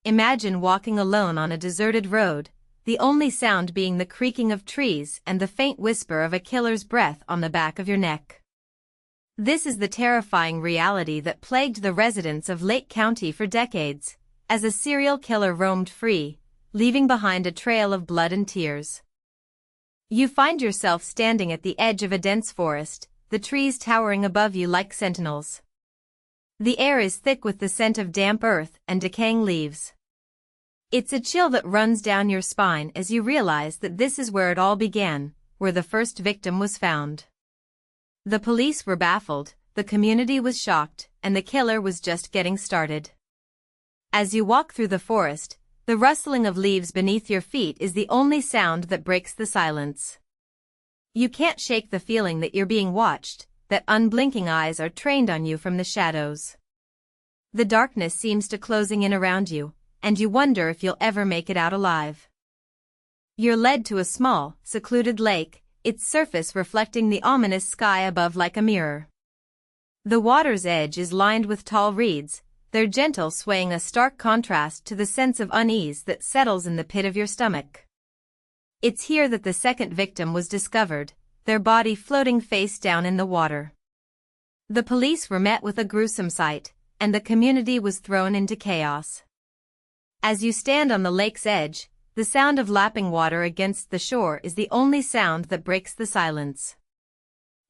imagine walking alone on a deserted road, the only sound being the creaking of trees and the faint whisper of a killer's breath on the back of your neck. This is the terrifying reality that plagued the residents of Lake County for decades, as a serial killer roamed free, leaving behind a trail of blood and tears. You find yourself standing at the edge of a dense forest, the trees towering above you like sentinels. The air is thick with the scent of damp earth and decaying leaves. It's a chill that runs down your spine as you realize that this is where it all began, where the first victim was found. The police were baffled, the community was shocked, and the killer was just getting started. As you walk through the forest, the rustling of leaves beneath your feet is the only sound that breaks the silence. You can't shake the feeling that you're being watched, that unblinking eyes are trained on you from the shadows. The darkness seems to closing in around you, and you wonder if you'll ever make it out alive. You're led to a small, secluded lake, its surface reflecting the ominous sky above like a mirror. The water's edge is lined with tall reeds, their gentle swaying a stark contrast to the sense of unease that settles in the pit of your stomach. It's here that the second victim was discovered, their body floating face down in the water. The police were met with a gruesome sight, and the community was thrown into chaos. As you stand on the lake's edge, the sound of lapping water against the shore is the only sound that breaks the silence.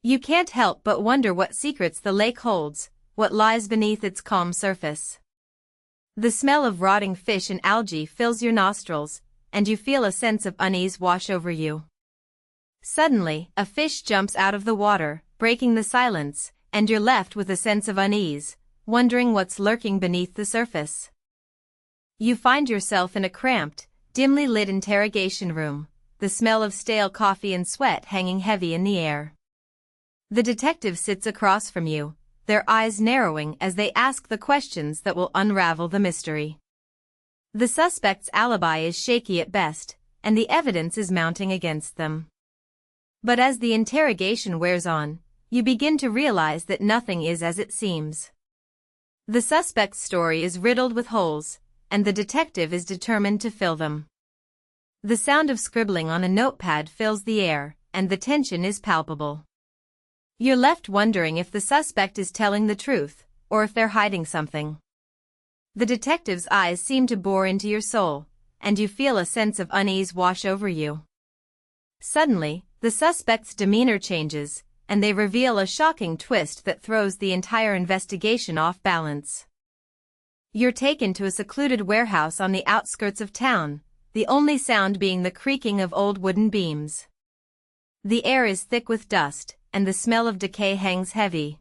You can't help but wonder what secrets the lake holds, what lies beneath its calm surface. The smell of rotting fish and algae fills your nostrils, and you feel a sense of unease wash over you. Suddenly, a fish jumps out of the water, breaking the silence, and you're left with a sense of unease, wondering what's lurking beneath the surface. You find yourself in a cramped, dimly lit interrogation room, the smell of stale coffee and sweat hanging heavy in the air. The detective sits across from you, their eyes narrowing as they ask the questions that will unravel the mystery. The suspect's alibi is shaky at best, and the evidence is mounting against them. But as the interrogation wears on, you begin to realize that nothing is as it seems. The suspect's story is riddled with holes, and the detective is determined to fill them. The sound of scribbling on a notepad fills the air, and the tension is palpable. You're left wondering if the suspect is telling the truth, or if they're hiding something. The detective's eyes seem to bore into your soul, and you feel a sense of unease wash over you. Suddenly, the suspect's demeanor changes, and they reveal a shocking twist that throws the entire investigation off balance. You're taken to a secluded warehouse on the outskirts of town, the only sound being the creaking of old wooden beams. The air is thick with dust, and the smell of decay hangs heavy.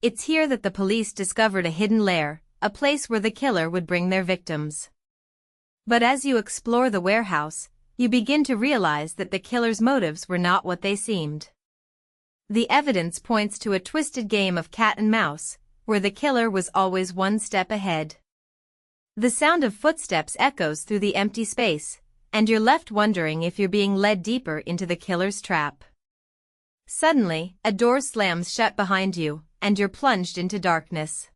It's here that the police discovered a hidden lair, a place where the killer would bring their victims. But as you explore the warehouse, you begin to realize that the killer's motives were not what they seemed. The evidence points to a twisted game of cat and mouse, where the killer was always one step ahead. The sound of footsteps echoes through the empty space, and you're left wondering if you're being led deeper into the killer's trap. Suddenly, a door slams shut behind you, and you're plunged into darkness.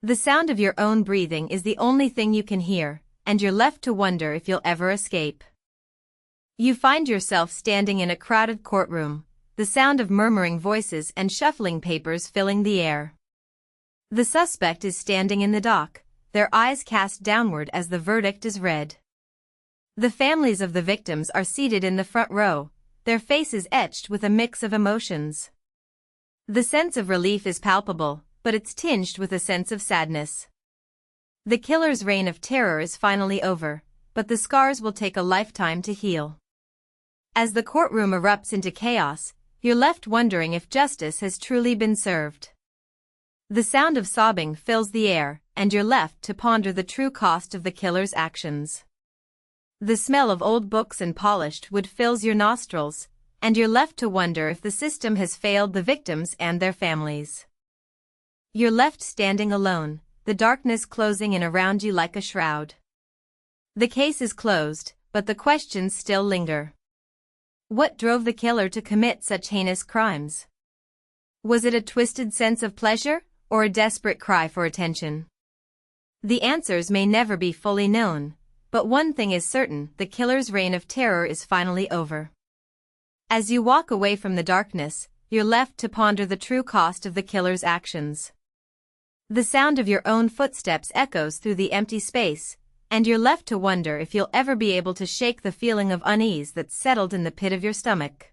The sound of your own breathing is the only thing you can hear, and you're left to wonder if you'll ever escape. You find yourself standing in a crowded courtroom, the sound of murmuring voices and shuffling papers filling the air. The suspect is standing in the dock, their eyes cast downward as the verdict is read. The families of the victims are seated in the front row, their faces etched with a mix of emotions. The sense of relief is palpable, but it's tinged with a sense of sadness. The killer's reign of terror is finally over, but the scars will take a lifetime to heal. As the courtroom erupts into chaos, you're left wondering if justice has truly been served. The sound of sobbing fills the air, and you're left to ponder the true cost of the killer's actions. The smell of old books and polished wood fills your nostrils, and you're left to wonder if the system has failed the victims and their families. You're left standing alone, the darkness closing in around you like a shroud. The case is closed, but the questions still linger. What drove the killer to commit such heinous crimes? Was it a twisted sense of pleasure, or a desperate cry for attention? The answers may never be fully known, but one thing is certain: the killer's reign of terror is finally over. As you walk away from the darkness, you're left to ponder the true cost of the killer's actions. The sound of your own footsteps echoes through the empty space, and you're left to wonder if you'll ever be able to shake the feeling of unease that's settled in the pit of your stomach.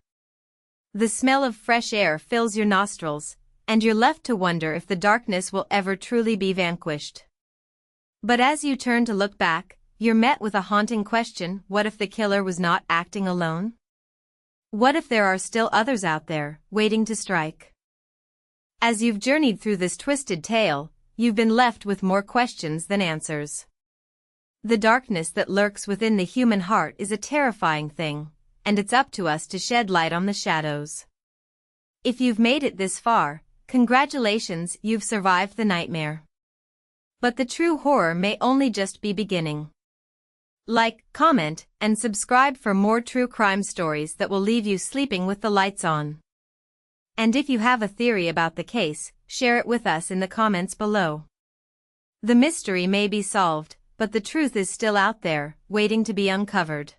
The smell of fresh air fills your nostrils, and you're left to wonder if the darkness will ever truly be vanquished. But as you turn to look back, you're met with a haunting question: what if the killer was not acting alone? What if there are still others out there, waiting to strike? As you've journeyed through this twisted tale, you've been left with more questions than answers. The darkness that lurks within the human heart is a terrifying thing, and it's up to us to shed light on the shadows. If you've made it this far, congratulations, you've survived the nightmare. But the true horror may only just be beginning. Like, comment, and subscribe for more true crime stories that will leave you sleeping with the lights on. And if you have a theory about the case, share it with us in the comments below. The mystery may be solved, but the truth is still out there, waiting to be uncovered.